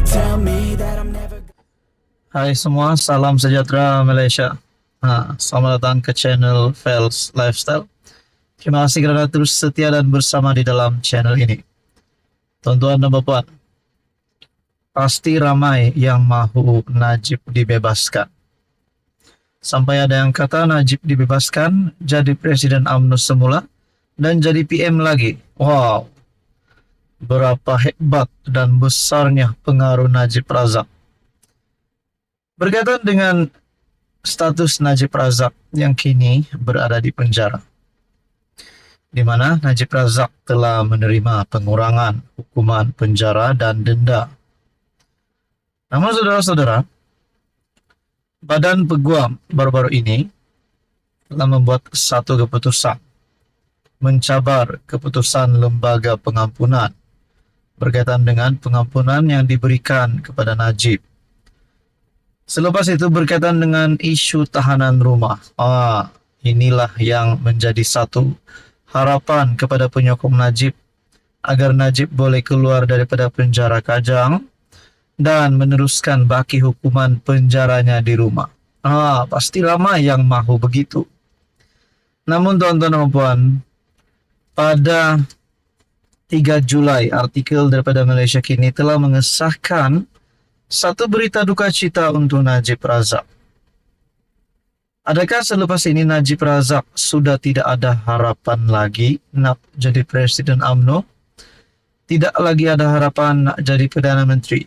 tell me that I'm never. Hai semua, salam sejahtera Malaysia. Selamat datang ke channel Fels Lifestyle. Terima kasih kerana terus setia dan bersama di dalam channel ini. Tuan-tuan dan puan, pasti ramai yang mahu Najib dibebaskan. Sampai ada yang kata Najib dibebaskan, jadi Presiden UMNO semula, dan jadi PM lagi. Wow, berapa hebat dan besarnya pengaruh Najib Razak. Berkaitan dengan status Najib Razak yang kini berada di penjara, di mana Najib Razak telah menerima pengurangan hukuman penjara dan denda. Namun saudara-saudara, Badan Peguam baru-baru ini telah membuat satu keputusan mencabar keputusan Lembaga Pengampunan berkaitan dengan pengampunan yang diberikan kepada Najib. Selepas itu berkaitan dengan isu tahanan rumah. Inilah yang menjadi satu harapan kepada penyokong Najib agar Najib boleh keluar daripada penjara Kajang dan meneruskan baki hukuman penjaranya di rumah. Pasti ramai yang mahu begitu. Namun tuan-tuan dan puan, pada 3 Julai artikel daripada Malaysia Kini telah mengesahkan satu berita duka cita untuk Najib Razak. Adakah selepas ini Najib Razak sudah tidak ada harapan lagi nak jadi Presiden UMNO? Tidak lagi ada harapan nak jadi Perdana Menteri?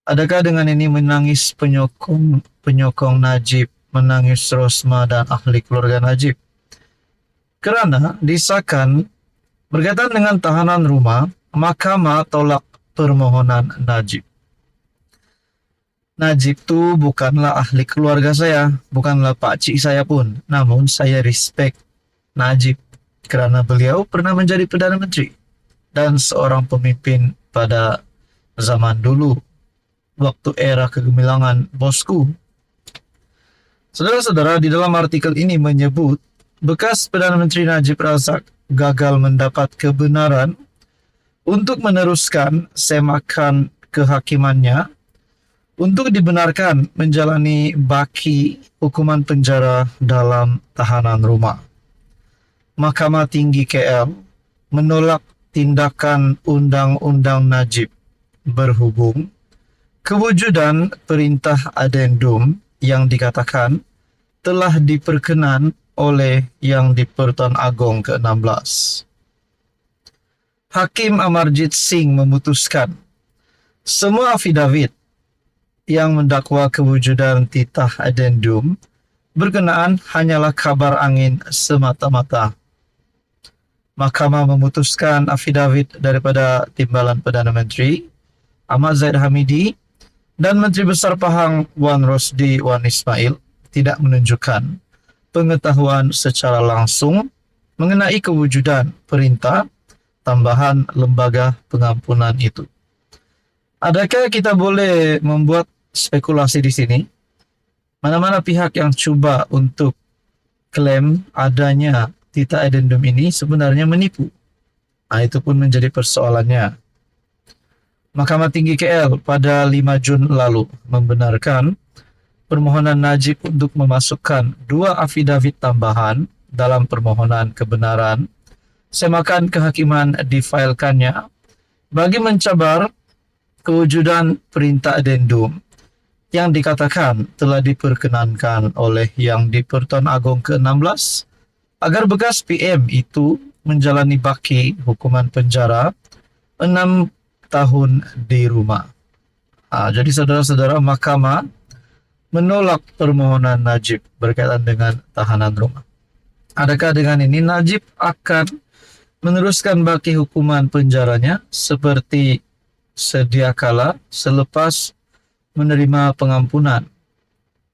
Adakah dengan ini menangis penyokong Najib, menangis Rosma dan ahli keluarga Najib? Kerana disahkan berkaitan dengan tahanan rumah, Mahkamah tolak permohonan Najib. Najib tu bukanlah ahli keluarga saya, bukanlah pakcik saya pun. Namun saya respect Najib kerana beliau pernah menjadi Perdana Menteri dan seorang pemimpin pada zaman dulu, waktu era kegemilangan bosku. Saudara-saudara, di dalam artikel ini menyebut bekas Perdana Menteri Najib Razak gagal mendapat kebenaran untuk meneruskan semakan kehakimannya untuk dibenarkan menjalani baki hukuman penjara dalam tahanan rumah. Mahkamah Tinggi KL menolak tindakan Undang-Undang Najib berhubung kewujudan perintah adendum yang dikatakan telah diperkenan oleh Yang di-Pertuan Agong ke-16. Hakim Amarjit Singh memutuskan semua afidavit yang mendakwa kewujudan titah adendum berkenaan hanyalah kabar angin semata-mata. Mahkamah memutuskan afidavit daripada Timbalan Perdana Menteri Ahmad Zahid Hamidi dan Menteri Besar Pahang Wan Rosdi Wan Ismail tidak menunjukkan pengetahuan secara langsung mengenai kewujudan perintah tambahan lembaga pengampunan itu. Adakah kita boleh membuat spekulasi di sini? Mana-mana pihak yang cuba untuk klaim adanya titah adendum ini sebenarnya menipu. Itu pun menjadi persoalannya. Mahkamah Tinggi KL pada 5 Jun lalu membenarkan permohonan Najib untuk memasukkan 2 afidavit tambahan dalam permohonan kebenaran semakan kehakiman difailkannya bagi mencabar kewujudan perintah adendum yang dikatakan telah diperkenankan oleh Yang di-Pertuan Agong ke-16 agar bekas PM itu menjalani baki hukuman penjara 6 tahun di rumah. Jadi saudara-saudara, mahkamah menolak permohonan Najib berkaitan dengan tahanan rumah. Adakah dengan ini Najib akan meneruskan baki hukuman penjaranya seperti sedia kala selepas menerima pengampunan?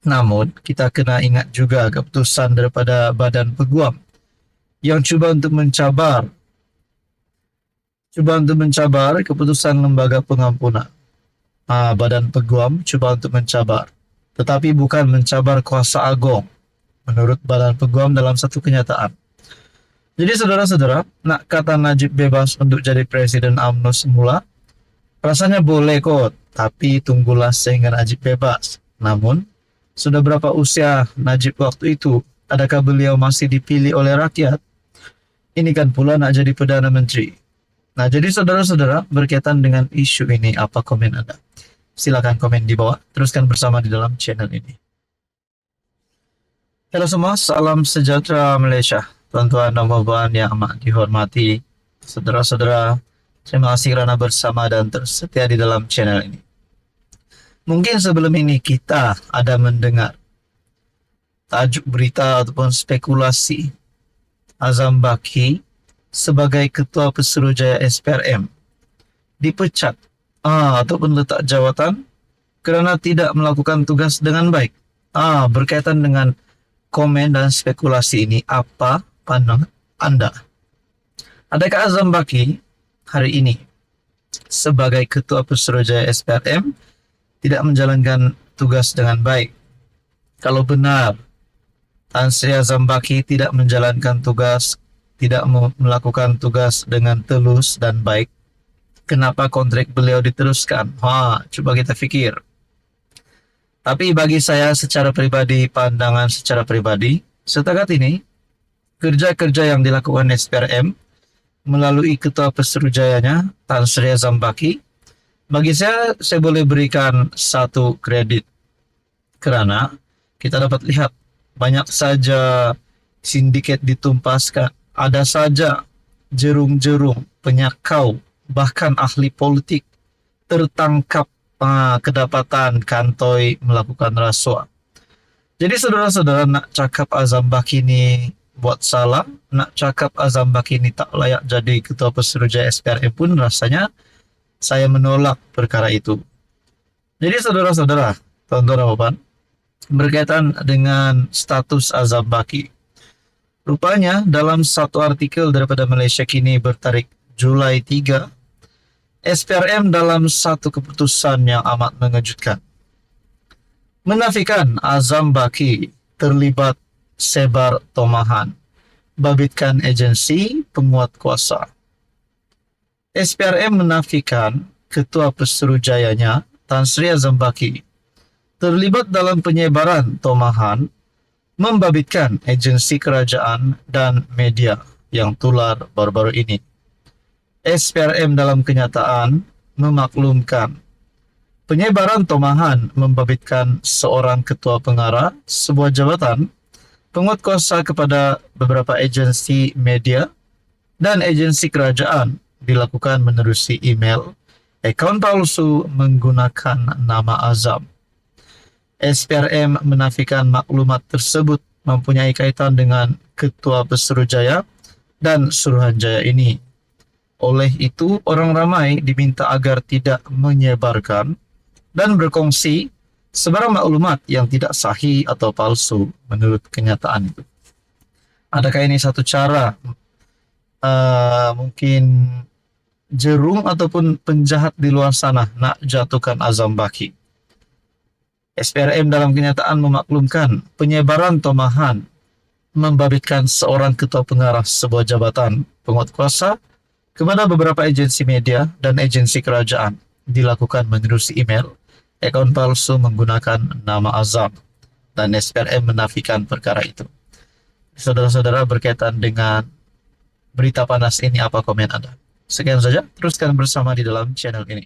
Namun kita kena ingat juga keputusan daripada Badan Peguam yang cuba untuk mencabar keputusan Lembaga Pengampunan. Badan Peguam cuba untuk mencabar, tetapi bukan mencabar kuasa agong menurut Badan Peguam dalam satu kenyataan. Jadi saudara-saudara, nak kata Najib bebas untuk jadi Presiden UMNO semula, Rasanya boleh kok, tapi tunggulah sehingga Najib bebas. Namun, sudah berapa usia Najib waktu itu? Adakah beliau masih dipilih oleh rakyat? Ini kan pula nak jadi Perdana Menteri. Nah, jadi saudara-saudara, berkaitan dengan isu ini, apa komen Anda? Silakan komen di bawah, teruskan bersama di dalam channel ini. Halo semua, salam sejahtera Malaysia. Tuan-tuan dan puan yang amat dihormati, saudara-saudara, terima kasih kerana bersama dan tersetia di dalam channel ini. Mungkin sebelum ini kita ada mendengar tajuk berita ataupun spekulasi Azam Baki sebagai Ketua Pesuruhjaya SPRM dipecat ataupun letak jawatan kerana tidak melakukan tugas dengan baik. Berkaitan dengan komen dan spekulasi ini, apa pandangan Anda? Adakah Azam Baki hari ini sebagai Ketua Pesuruhjaya SPRM tidak menjalankan tugas dengan baik? Kalau benar Tan Sri Azam Baki tidak menjalankan tugas, tidak melakukan tugas dengan tulus dan baik, kenapa kontrak beliau diteruskan? Coba kita fikir. Tapi bagi saya secara pribadi, pandangan secara pribadi, setakat ini, kerja-kerja yang dilakukan SPRM melalui Ketua Pesuruhjayanya, Tan Sri Azam Baki, bagi saya boleh berikan satu kredit. Kerana kita dapat lihat banyak saja sindiket ditumpaskan, ada saja jerung-jerung, penyakau, bahkan ahli politik tertangkap kedapatan kantoi melakukan rasuah. Jadi saudara-saudara, nak cakap Azam Baki ini buat salah, nak cakap Azam Baki ini tak layak jadi Ketua Pesuruhjaya SPRM pun rasanya saya menolak perkara itu. Jadi saudara-saudara, tuan-tuan dan puan, berkaitan dengan status Azam Baki, rupanya dalam satu artikel daripada Malaysia Kini bertarik Julai 3, SPRM dalam satu keputusan yang amat mengejutkan menafikan Azam Baki terlibat sebar tomahan, babitkan agensi penguat kuasa. SPRM menafikan Ketua Pesuruhjayanya Tan Sri Azam Baki terlibat dalam penyebaran tomahan, membabitkan agensi kerajaan dan media yang tular baru-baru ini. SPRM dalam kenyataan memaklumkan penyebaran tomahan membabitkan seorang ketua pengarah sebuah jabatan penguat kuasa kepada beberapa agensi media dan agensi kerajaan dilakukan menerusi email, akaun palsu menggunakan nama Azam. SPRM menafikan maklumat tersebut mempunyai kaitan dengan Ketua Pesuruhjaya dan Suruhanjaya ini. Oleh itu, orang ramai diminta agar tidak menyebarkan dan berkongsi sebarang maklumat yang tidak sahih atau palsu menurut kenyataan itu. Adakah ini satu cara mungkin jerung ataupun penjahat di luar sana nak jatuhkan Azam Baki? SPRM dalam kenyataan memaklumkan penyebaran tomahan membabitkan seorang ketua pengarah sebuah jabatan penguat kuasa kepada beberapa agensi media dan agensi kerajaan dilakukan menerusi email, akaun palsu menggunakan nama Azam, dan SPRM menafikan perkara itu. Saudara-saudara, berkaitan dengan berita panas ini, apa komen Anda? Sekian saja, teruskan bersama di dalam channel ini.